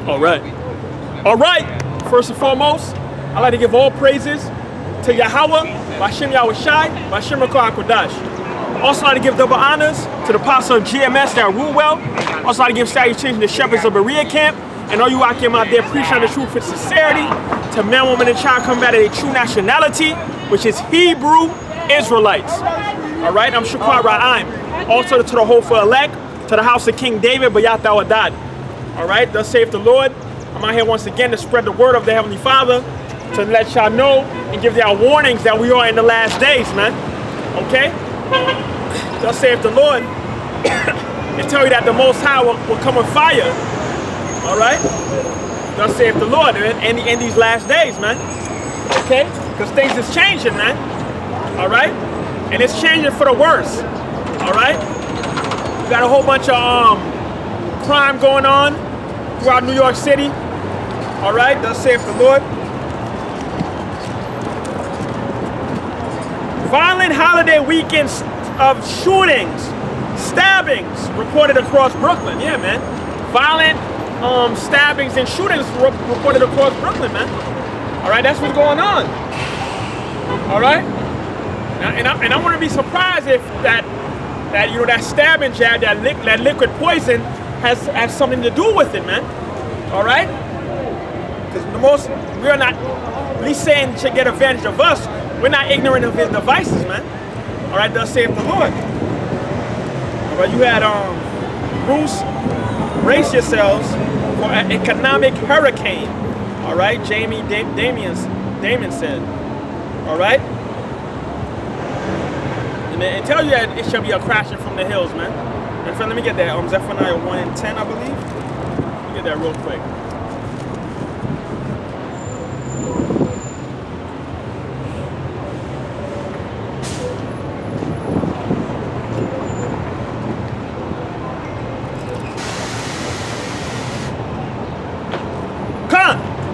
All right. All right. First and foremost, I'd like to give all praises to Yahweh, Bashem Yahushai, Bashem Rakah Kodash. Also, I'd like to give double honors to the apostle of GMS that rule well. Also, I'd like to give salutations to the shepherds of Berea camp and all you Akim out there preaching the truth with sincerity. To man, woman, and child come back to their true nationality, which is Hebrew Israelites. All right. I'm Shukar Ra'aim. Also to the hopeful elect, to the house of King David, Bayat Awadad. All right. Thus saith the Lord. I'm out here once again to spread the word of the Heavenly Father, to let y'all know and give y'all warnings that we are in the last days, man. Okay? Thus saith the Lord, and tell you that the Most High will come with fire. All right? Thus saith the Lord in these last days, man. Okay? Because things is changing, man. All right? And it's changing for the worse. All right? We got a whole bunch of crime going on throughout New York City. All right? Thus saith the Lord. Violent holiday weekends of shootings, stabbings reported across Brooklyn. Yeah, man. Violent stabbings and shootings reported across Brooklyn, man. All right, that's what's going on. All right. Now, and I want to be surprised if that stabbing jab, that liquid poison has something to do with it, man. All right. Because we're not at least saying should get advantage of us. We're not ignorant of his devices, man. All right, thus saith the Lord. All right, you had Bruce, brace yourselves for an economic hurricane. All right, Damien said. All right, and tell you that it shall be a crashing from the hills, man. In fact, let me get that. Zephaniah 1:10, I believe. Let me get that real quick.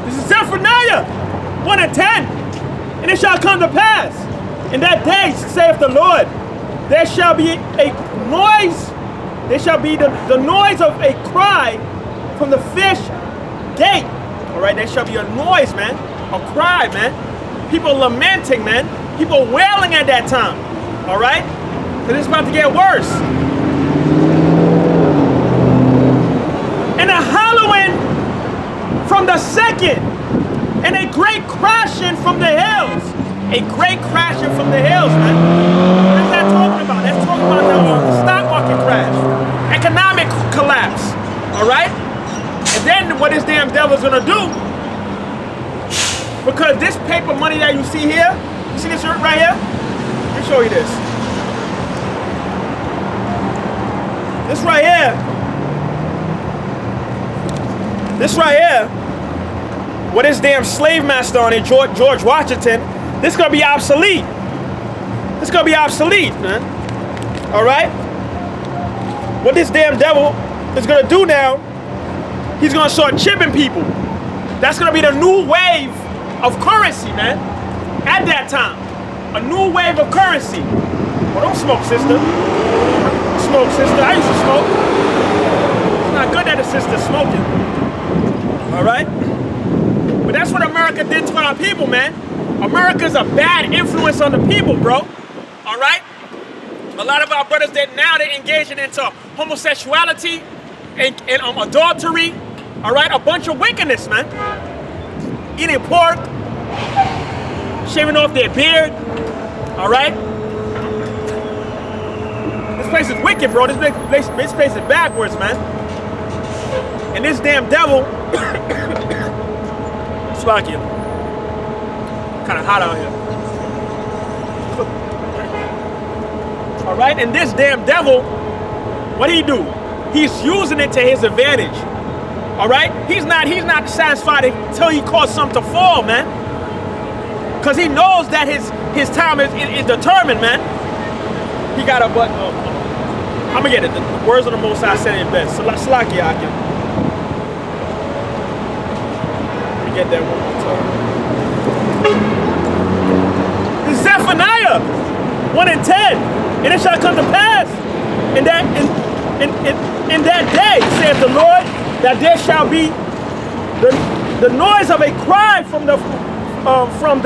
This is Zephaniah 1:10. And it shall come to pass in that day, saith the Lord, there shall be a noise, there shall be the noise of a cry from the fish gate. All right, there shall be a noise, man, a cry, man. People lamenting, man. People wailing at that time. All right, because it's about to get worse. And a hollowing from the second, and a great crashing from the hills. A great crashing from the hills, man. What is that talking about? That's talking about the stock market crash, economic collapse. All right? And then what this damn devil's gonna do? Because this paper money that you see here, you see this right here? Let me show you this. This right here. This right here. What this damn slave master on it, George Washington, this is gonna be obsolete. This is gonna be obsolete, man. All right? What this damn devil is gonna do now, he's gonna start chipping people. That's gonna be the new wave of currency, man. At that time, a new wave of currency. Well, don't smoke, sister. Smoke, sister. I used to smoke. It's not good that the sister's smoking. All right? But that's what America did to our people, man. America's a bad influence on the people, bro. All right? A lot of our brothers that now they're engaging into homosexuality and adultery. All right? A bunch of wickedness, man. Eating pork, shaving off their beard. All right? This place is wicked, bro. This place is backwards, man. And this damn devil. Slack you. Kind of hot out here. All right, and this damn devil, what he do? He's using it to his advantage. All right, he's not satisfied until he causes something to fall, man. Cause he knows that his time is determined, man. He got a button. I'm gonna get it. The words of the Most High said it best. Slack you, Akim. Get that one more time. It's Zephaniah 1:10, and it shall come to pass in that day, saith the Lord, that there shall be The noise of a cry from the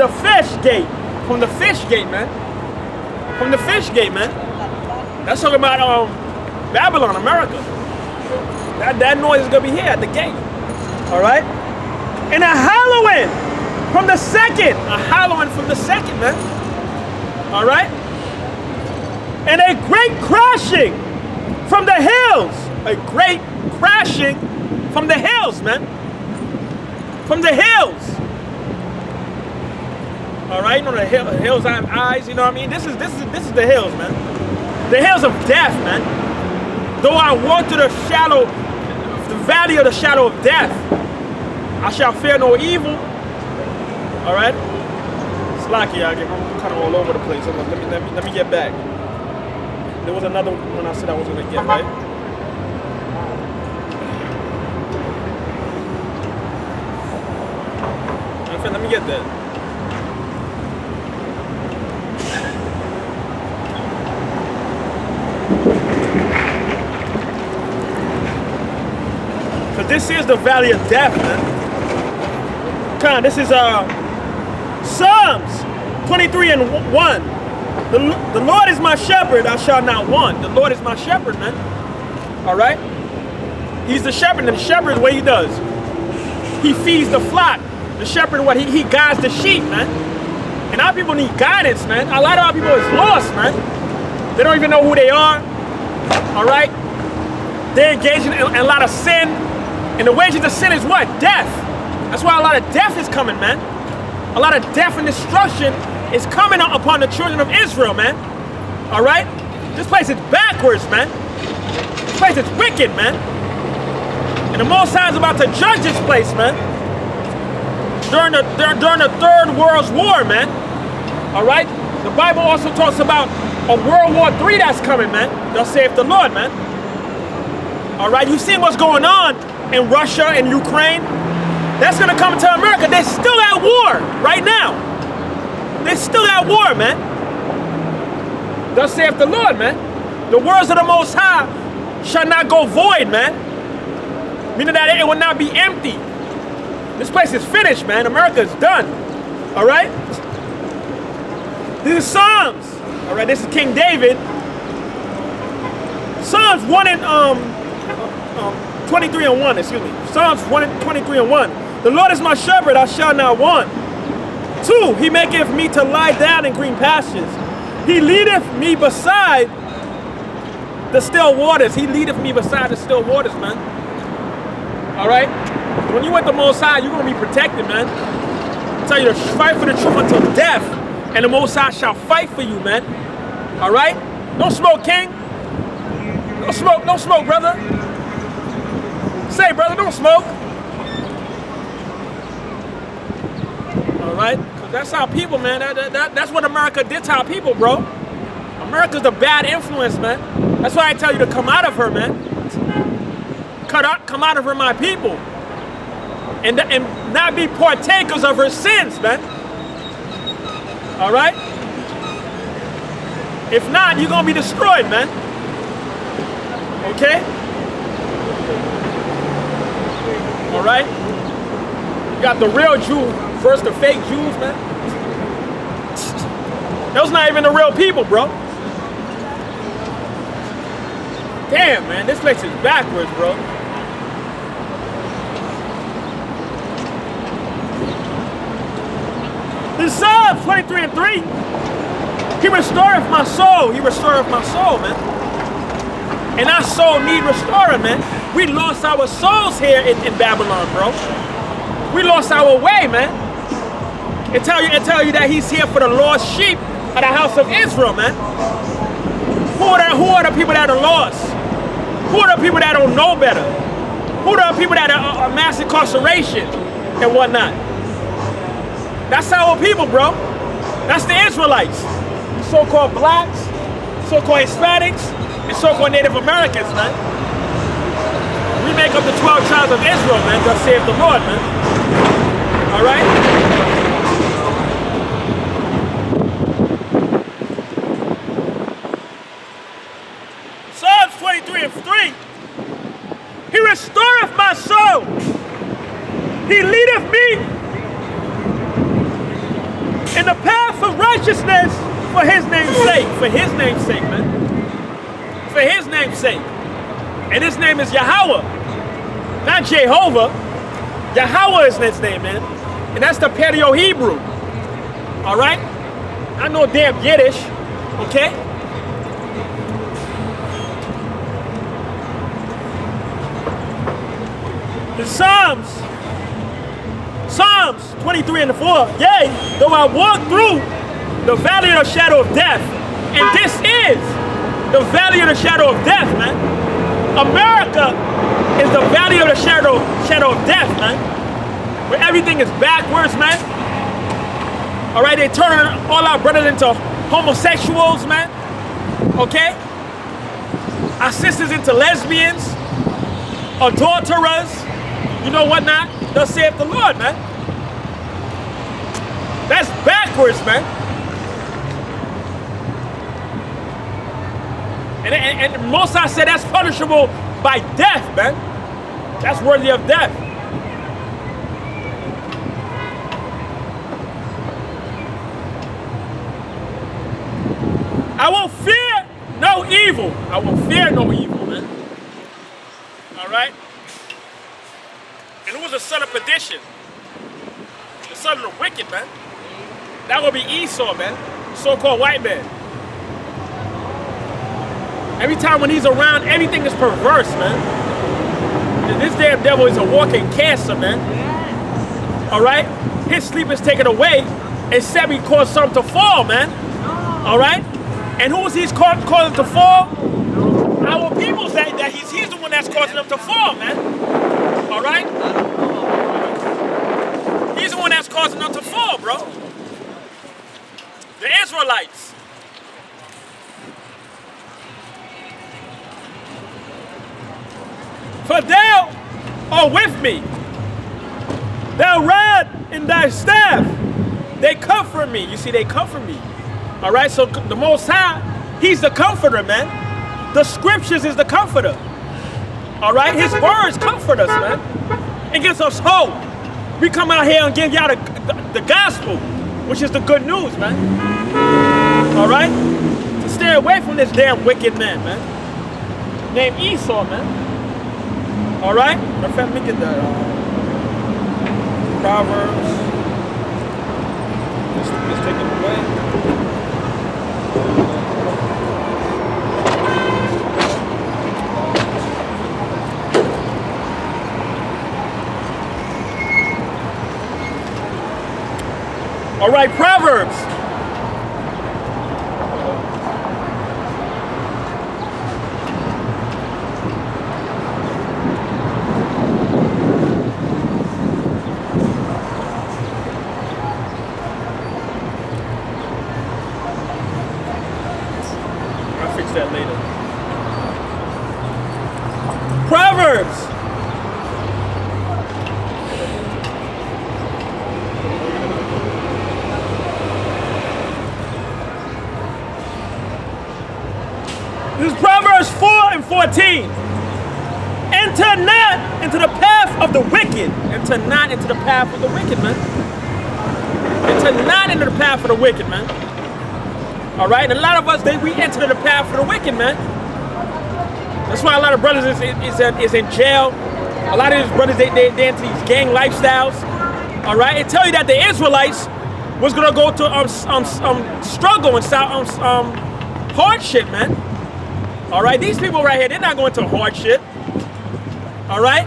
fish gate. From the fish gate, man. From the fish gate, man. That's talking about Babylon, America. That noise is gonna be here at the gate. All right? And a hallowing from the second. A hallowing from the second, man. All right? And a great crashing from the hills. A great crashing from the hills, man. From the hills. All right, you know the hills have eyes. You know what I mean? This is the hills, man. The hills of death, man. Though I walk through the valley of the shadow of death, I shall fear no evil. All right. Slacky, I'm kind of all over the place. Let me get back. There was another one I said I was gonna get, right? Let me get that. Because this is the valley of death, man. This is Psalms 23:1. The Lord is my shepherd, I shall not want. The Lord is my shepherd, man. All right? He's the shepherd, and the shepherd, what he does, he feeds the flock. The shepherd, what he guides the sheep, man. And our people need guidance, man. A lot of our people is lost, man. They don't even know who they are. All right? They're engaging in a lot of sin. And the wages of sin is what? Death. That's why a lot of death is coming, man. A lot of death and destruction is coming upon the children of Israel, man. All right? This place is backwards, man. This place is wicked, man. And the Most High is about to judge this place, man. During the Third World War, man. All right? The Bible also talks about a World War III that's coming, man. Thus saith the Lord, man. All right? You see what's going on in Russia and Ukraine? That's going to come to America. They're still at war right now. They're still at war, man. Thus saith the Lord, man. The words of the Most High shall not go void, man. Meaning that it will not be empty. This place is finished, man. America is done. All right? This is Psalms. All right, this is King David. Psalms 23:1, excuse me. Psalms 23:1. The Lord is my shepherd, I shall not want. 2, he maketh me to lie down in green pastures. He leadeth me beside the still waters. He leadeth me beside the still waters, man. All right? When you with the Most High, you're going to be protected, man. I tell you to fight for the truth until death, and the Most High shall fight for you, man. All right? Don't smoke, King. Don't smoke, brother. Say, brother, don't smoke. All right? Because that's our people, man. That's what America did to our people, bro. America's the bad influence, man. That's why I tell you to come out of her, man. Come out of her, my people. And not be partakers of her sins, man. All right? If not, you're going to be destroyed, man. Okay? All right? You got the real Jew versus the fake Jews, man. Those not even the real people, bro. Damn, man, this place is backwards, bro. This Psalms 23:3. He restoreth my soul. He restoreth my soul, man. And our soul need restoring, man. We lost our souls here in Babylon, bro. We lost our way, man. It tell you that he's here for the lost sheep of the house of Israel, man. Who are the people that are lost? Who are the people that don't know better? Who are the people that are mass incarceration and whatnot? That's our people, bro. That's the Israelites. So-called blacks, so-called Hispanics, and so-called Native Americans, man. We make up the 12 tribes of Israel, man. Thus saith the Lord, man. All right? Psalms 23:3. He restoreth my soul. He leadeth me in the path of righteousness for his name's sake. For his name's sake, man. For his name's sake. And his name is Yahweh. Not Jehovah. Yahweh is his name, man. And that's the Paleo-Hebrew. All right? Not no damn Yiddish. Okay? In Psalms 23 and 4. Yea, though I walk through the valley of the shadow of death. And this is the valley of the shadow of death, man. America is the valley of the shadow of death, man. Where everything is backwards, man. All right, they turn all our brothers into homosexuals, man. Okay? Our sisters into lesbians, adulterers, you know what not? Thus saith the Lord, man. That's backwards, man. And most I said that's punishable by death, man. That's worthy of death. I will fear no evil. I will fear no evil, man. All right? And who was the son of perdition? The son of the wicked, man. That would be Esau, man. So-called white man. Every time when he's around, everything is perverse, man. This damn devil is a walking cancer, man. All right? His sleep is taken away, except he caused something to fall, man. All right? And who is he causing to fall? Our people say that he's the one that's causing them to fall, man. All right? He's the one that's causing them to fall, bro. The Israelites. For thou art with me. Thou rod and thy staff, they comfort me. You see, they comfort me. All right, so the Most High, he's the comforter, man. The scriptures is the comforter. All right, his words comfort us, man. It gives us hope. We come out here and give y'all the gospel, which is the good news, man. All right? So stay away from this damn wicked man, man. Named Esau, man. All right? Matter of fact, let me get that. Proverbs. Let's take it away. All right, Proverbs. I'll fix that later. Proverbs. This is Proverbs 4 and 14. Enter not into the path of the wicked. Enter not into the path of the wicked, man. Enter not into the path of the wicked, man. All right? And a lot of us, we enter the path of the wicked, man. That's why a lot of brothers is in jail. A lot of these brothers, they into these gang lifestyles. All right? It tell you that the Israelites was going to go to struggle and hardship, man. All right, these people right here, they're not going to hardship. All right?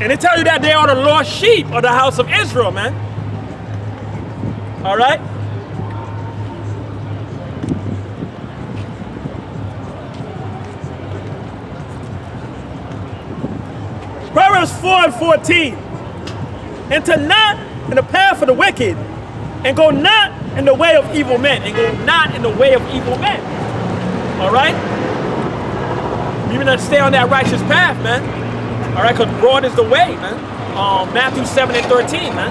And they tell you that they are the lost sheep of the house of Israel, man. All right? Proverbs 4 and 14. Enter not in the path of the wicked, and go not in the way of evil men. And go not in the way of evil men. All right? You need to stay on that righteous path, man. All right? Because broad is the way, man. Matthew 7 and 13, man.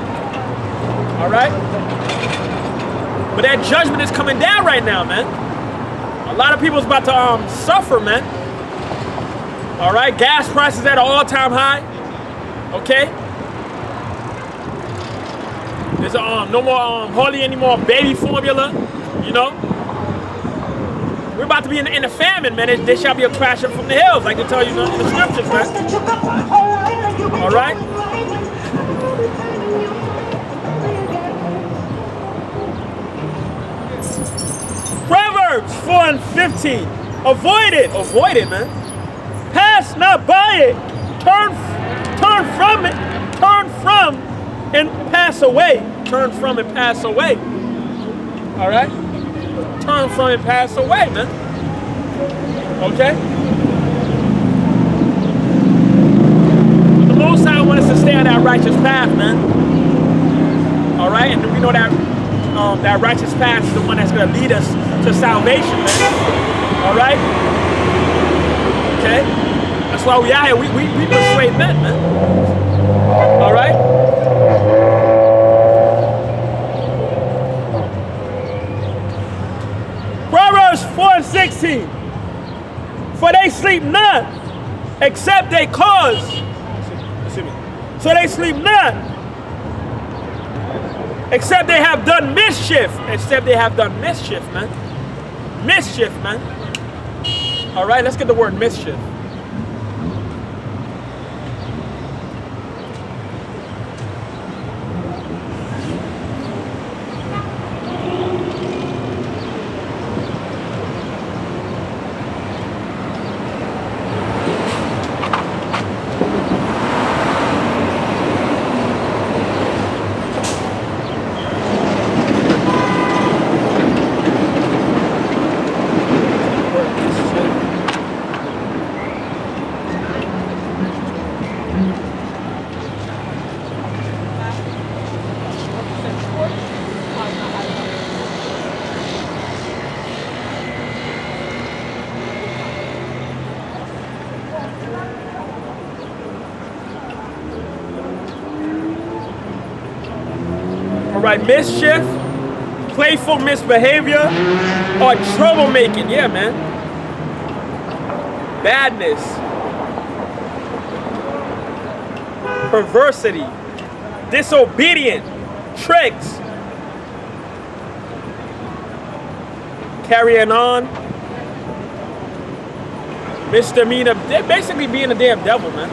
All right? But that judgment is coming down right now, man. A lot of people's about to suffer, man. All right? Gas prices at an all-time high. Okay? There's no more hardly any more baby formula. You know, we're about to be in the famine, man. There shall be a crashing from the hills, like they tell you in the scriptures, man. All right. Proverbs 4:15. Avoid it, man. Pass not by it. Turn from it. Turn from and pass away. Turn from and pass away. All right. Turn from and pass away, man. Okay. The Most High wants us to stay on that righteous path, man. All right, and we know that that righteous path is the one that's going to lead us to salvation, man. All right. Okay. That's why we out here. We persuade men, man. All right. Proverbs 4:16. For they sleep not, except they cause. So they sleep not, except they have done mischief. Except they have done mischief, man. Mischief, man. All right, let's get the word mischief. All right, mischief, playful misbehavior, or troublemaking. Yeah, man. Badness, perversity, disobedient, tricks, carrying on, misdemeanor. They're basically being a damn devil, man.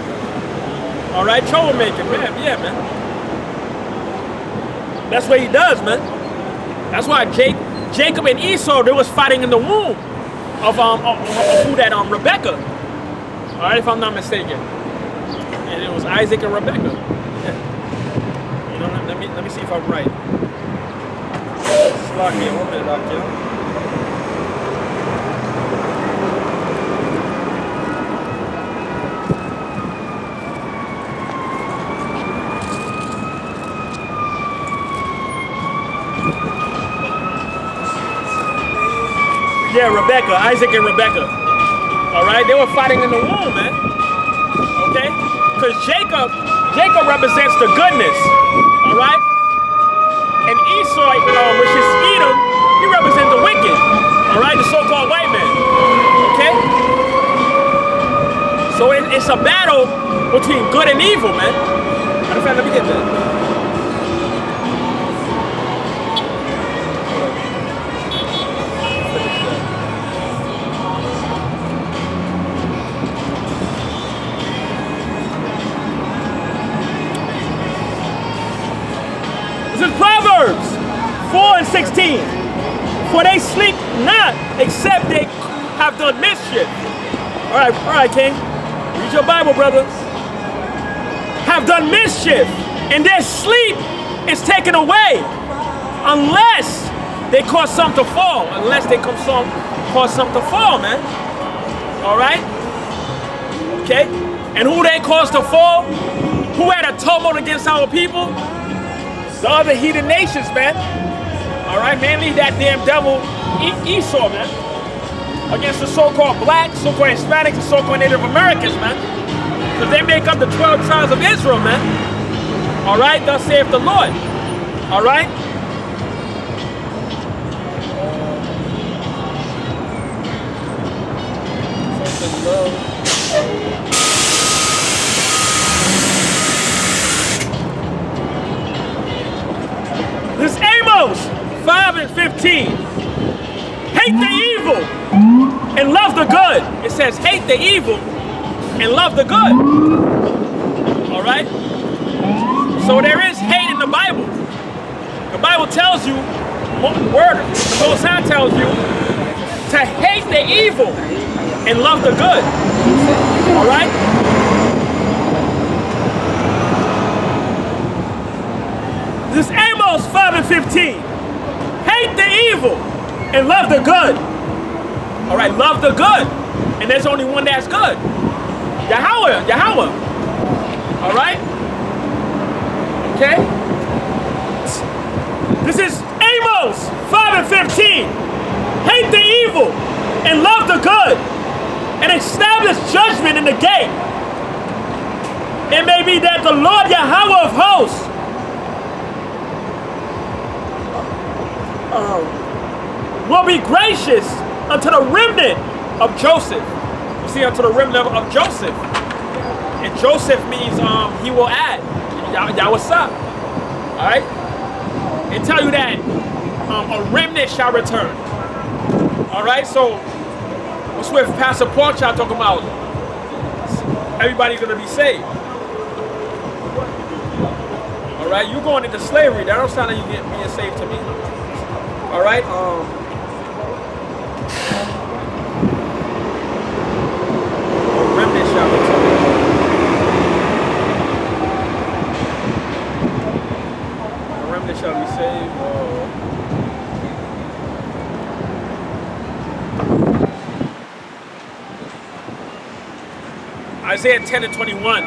All right, troublemaking, man. Yeah, man. That's what he does, man. That's why Jacob and Esau, they was fighting in the womb of who that Rebecca. All right, if I'm not mistaken, and it was Isaac and Rebecca. Yeah. You know, let me see if I'm right. Lock me in 1 minute, lock you. Yeah, Rebecca, Isaac and Rebecca. All right, they were fighting in the womb, man. Okay, because Jacob represents the goodness. All right, and Esau, which is Edom, he represents the wicked. All right, the so-called white man. Okay, so it's a battle between good and evil, man. Matter of fact, let me get that. This is Proverbs 4:16. For they sleep not, except they have done mischief. All right, King. Read your Bible, brother. Have done mischief, and their sleep is taken away, unless they cause some to fall. Unless they cause some to fall, man. All right. Okay. And who they caused to fall? Who had a tumult against our people? The other heathen nations, man. All right, mainly that damn devil Esau, man. Against the so-called blacks, so-called Hispanics, and so-called Native Americans, man. Because they make up the 12 tribes of Israel, man. All right, thus saith the Lord. All right. 15. Hate the evil and love the good. It says hate the evil and love the good. All right? So there is hate in the Bible. The Bible tells you, the word, the Most High tells you to hate the evil and love the good. All right? This is Amos 5 and 15. Hate the evil and love the good. All right, love the good. And there's only one that's good. Yahweh. All right? Okay? This is Amos 5 and 15. Hate the evil and love the good, and establish judgment in the gate. It may be that the Lord Yahweh of hosts will be gracious unto the remnant of Joseph. You see, unto the remnant of Joseph. And Joseph means he will add. Y'all what's up? All right? And tell you that a remnant shall return. All right? So, what's with Pastor Pork Chop talking about? Everybody's going to be saved. All right? You going into slavery. That don't sound like you being saved to me. All right? A remnant shall return. Shall be saved. Isaiah 10 and 21.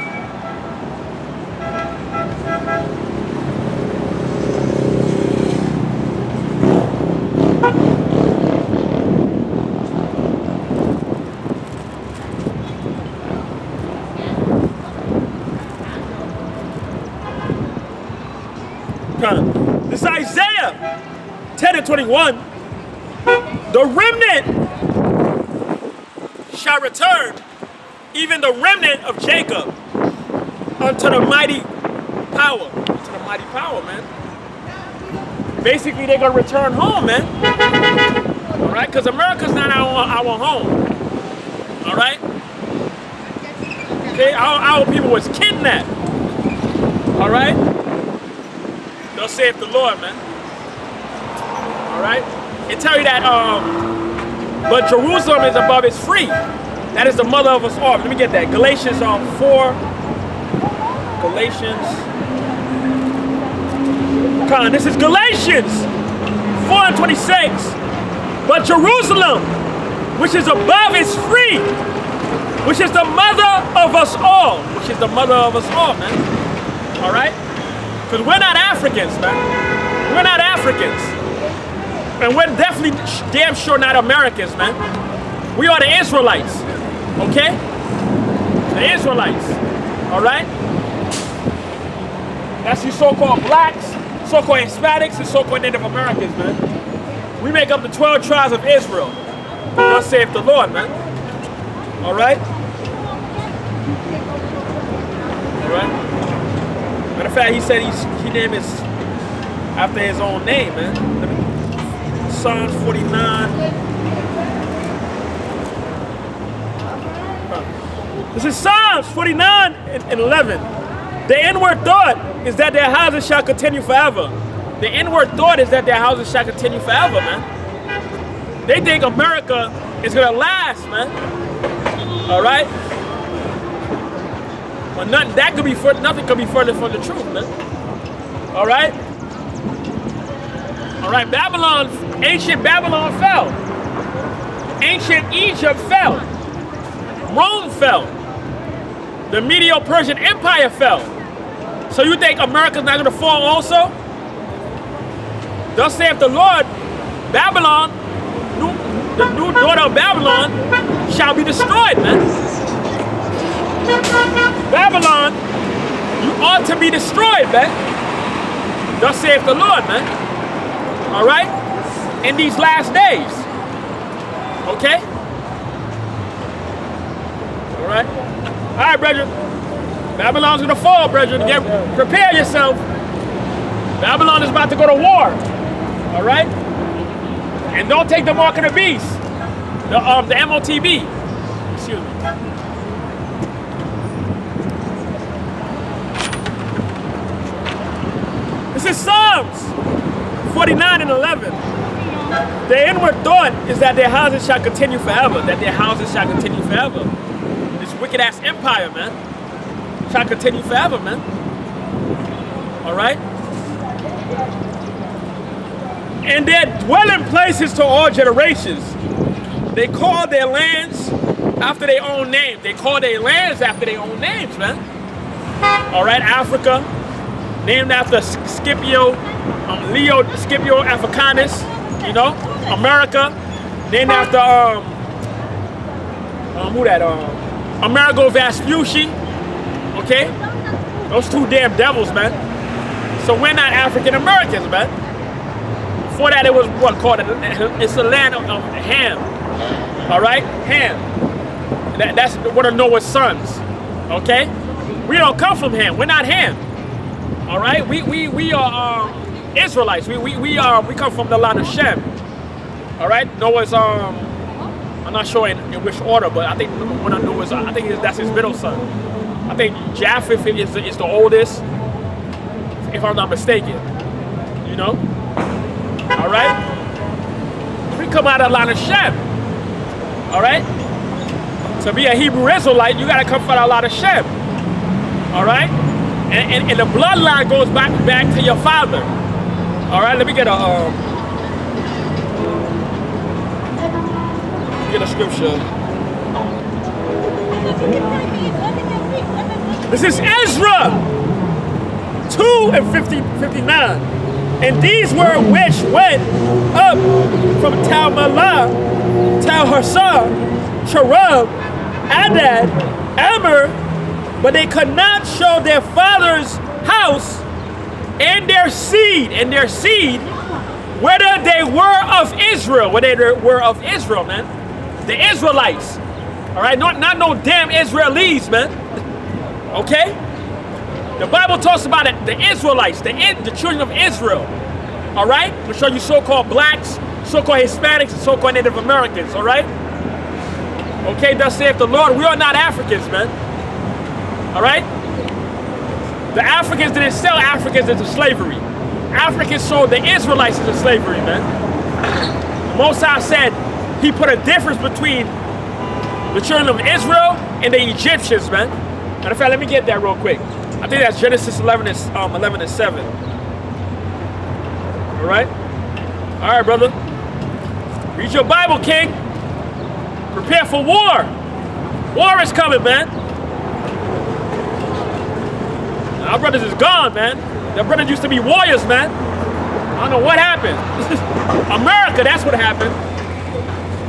This is Isaiah 10 and 21. The remnant shall return, even the remnant of Jacob, unto the mighty power. Unto the mighty power, man. Basically, they're going to return home, man. All right? Because America's not our home. All right? Okay? Our people was kidnapped. All right? Thus saith the Lord, man. All right? It tell you that, but Jerusalem is above, it's free. That is the mother of us all. Let me get that. Galatians 4. This is Galatians 4 and 26. But Jerusalem, which is above, is free, which is the mother of us all. Which is the mother of us all, man. All right? Because we're not Africans, man. We're not Africans. And we're definitely damn sure not Americans, man. We are the Israelites. Okay? The Israelites. All right? That's you so-called blacks, so-called Hispanics, and so-called Native Americans, man. We make up the 12 tribes of Israel. Thus saith the Lord, man. All right? All right? Matter of fact, he said he named his after his own name, man. Psalms 49. This is Psalms 49 and 11. The inward thought is that their houses shall continue forever. The inward thought is that their houses shall continue forever, man. They think America is gonna last, man. All right? But nothing could be further from the truth, man. All right? All right, ancient Babylon fell. Ancient Egypt fell. Rome fell. The Medo-Persian Empire fell. So you think America's not gonna fall also? Thus saith the Lord, Babylon, the new daughter of Babylon, shall be destroyed, man. Babylon, you ought to be destroyed, man. Thus saith the Lord, man. All right? In these last days. Okay? All right? All right, brethren. Babylon's going to fall, brethren. Prepare yourself. Babylon is about to go to war. All right? And don't take the mark of the beast. The MOTB. Excuse me. This is Psalms 49 and 11. Their inward thought is that their houses shall continue forever. That their houses shall continue forever. This wicked ass empire, man, shall continue forever, man. Alright? And their dwelling places to all generations. They call their lands after their own names. They call their lands after their own names, man. Alright, Africa, named after Scipio Africanus, you know. America, named after Amerigo Vespucci, okay? Those two damn devils, man. So we're not African Americans, man. Before that, it was what called it's the land of Ham. All right, Ham. That's one of Noah's sons. Okay, we don't come from Ham. We're not Ham. All right, we are Israelites. We come from the line of Shem. All right, Noah's I'm not sure in which order, but I think one of Noah's that's his middle son. I think Japheth is the oldest, if I'm not mistaken. You know. All right, we come out of the line of Shem. All right, to be a Hebrew Israelite, you gotta come from a line of Shem. All right, and the bloodline goes back to your father. All right, let me get a scripture. This is Ezra 2 and 59. And these were which went up from Talmalah, Talharsar, Cherub, Adad, Amr, but they could not show their father's house and their seed, whether they were of Israel, man. The Israelites, all right, not no damn Israelis, man. Okay. The Bible talks about it, the Israelites, the children of Israel. All right? We'll show you so-called blacks, so-called Hispanics, and so-called Native Americans. All right? Okay, thus saith the Lord, we are not Africans, man. All right? The Africans didn't sell Africans into slavery. Africans sold the Israelites into slavery, man. Most High said he put a difference between the children of Israel and the Egyptians, man. Matter of fact, let me get that real quick. I think that's Genesis 11 and 7. All right? All right, brother. Read your Bible, King. Prepare for war. War is coming, man. Our brothers is gone, man. Their brothers used to be warriors, man. I don't know what happened. America, that's what happened.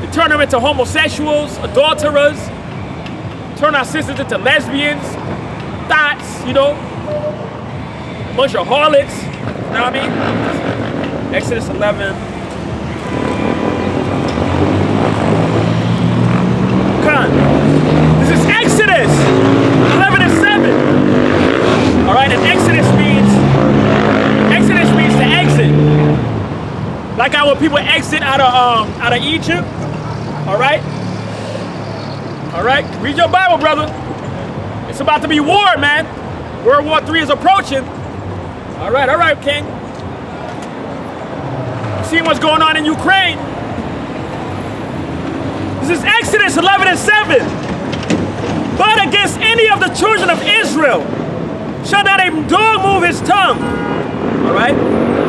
They turned them into homosexuals, adulterers, turn our sisters into lesbians, thoughts, you know, a bunch of harlots, you know what I mean? Exodus 11. Come on. This is Exodus 11 and 7. All right, and Exodus means to exit. Like how when people exit out of Egypt. All right? All right, read your Bible, brother. It's about to be war, man. World War III is approaching. All right, King. See what's going on in Ukraine. This is Exodus 11 and 7. But against any of the children of Israel shall not a dog move his tongue. All right?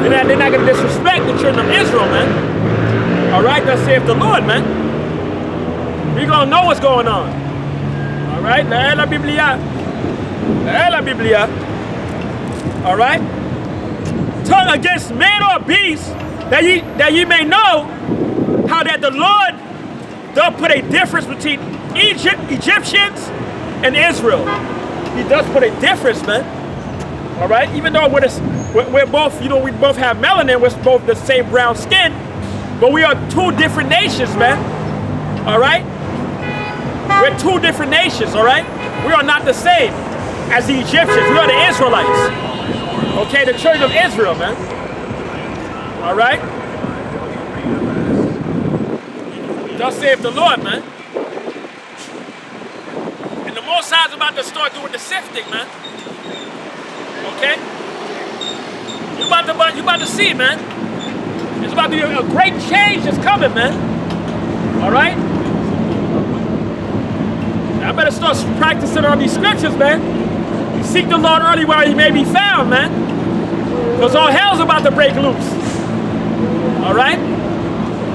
They're not going to disrespect the children of Israel, man. All right, thus saith the Lord, man. We're going to know what's going on. All right? La Biblia. All right? Tongue against man or beast, that ye may know how that the Lord doth put a difference between Egyptians and Israel. He does put a difference, man. All right? Even though we're both, you know, we both have melanin, we're both the same brown skin, but we are two different nations, man. All right? We're two different nations, all right? We are not the same as the Egyptians. We are the Israelites. Okay, the children of Israel, man. All right? Thus saith the Lord, man. And the Most High's about to start doing the sifting, man. Okay? You about to see, man. It's about to be a great change that's coming, man. All right? I better start practicing on these scriptures, man. Seek the Lord early while he may be found, man. Because all hell's about to break loose. All right?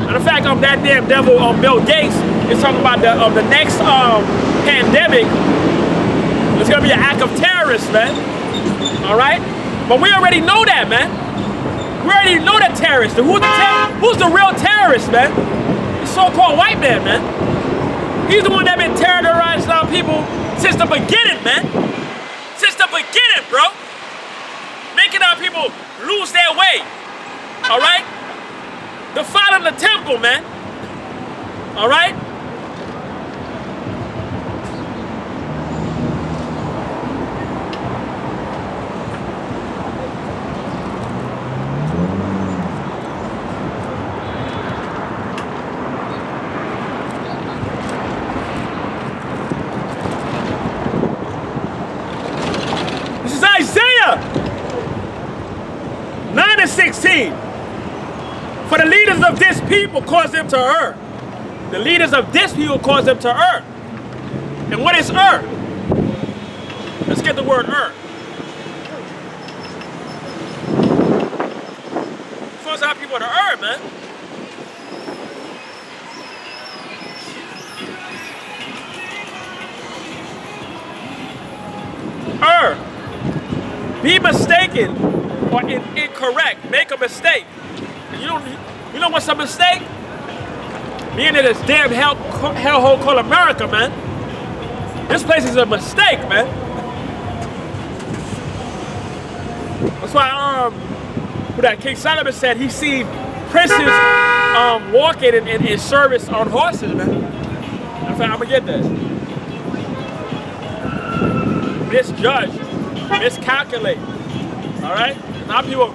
Matter of fact, that damn devil Bill Gates is talking about the next pandemic. It's going to be an act of terrorists, man. All right? But we already know that, man. We already know that terrorist. Who's the real terrorist, man? The so-called white man, man. He's the one that been terrorizing our people since the beginning, man. Since the beginning, bro. Making our people lose their way. All right? Defiling the temple, man. All right? This is Isaiah 9:16. For the leaders of this people cause them to err. The leaders of this people cause them to err. And what is err? Let's get the word err. Cause our people to err, man. Err. Be mistaken or incorrect. Make a mistake. You know what's a mistake? Being in this damn hellhole called America, man. This place is a mistake, man. That's why King Solomon said he seen princes walking in service on horses, man. In fact, I'm gonna get this. Misjudge, miscalculate. All right? A lot of people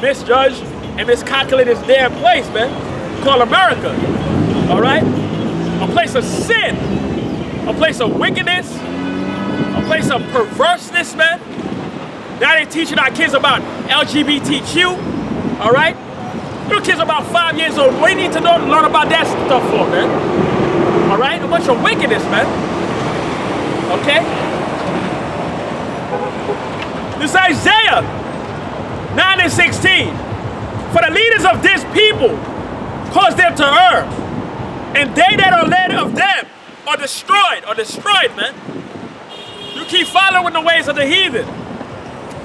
misjudge and miscalculate this damn place, man, called America. All right? A place of sin, a place of wickedness, a place of perverseness, man. Now they're teaching our kids about LGBTQ. All right? Little kids about 5 years old. What do you need to learn about that stuff for, man? All right? A bunch of wickedness, man. Okay? This is Isaiah 9:16. For the leaders of this people cause them to err, and they that are led of them are destroyed, man. You keep following the ways of the heathen.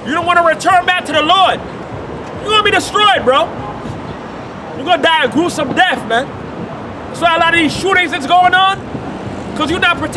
You don't want to return back to the Lord. You're going to be destroyed, bro. You're going to die a gruesome death, man. That's why a lot of these shootings that's going on, because you're not protecting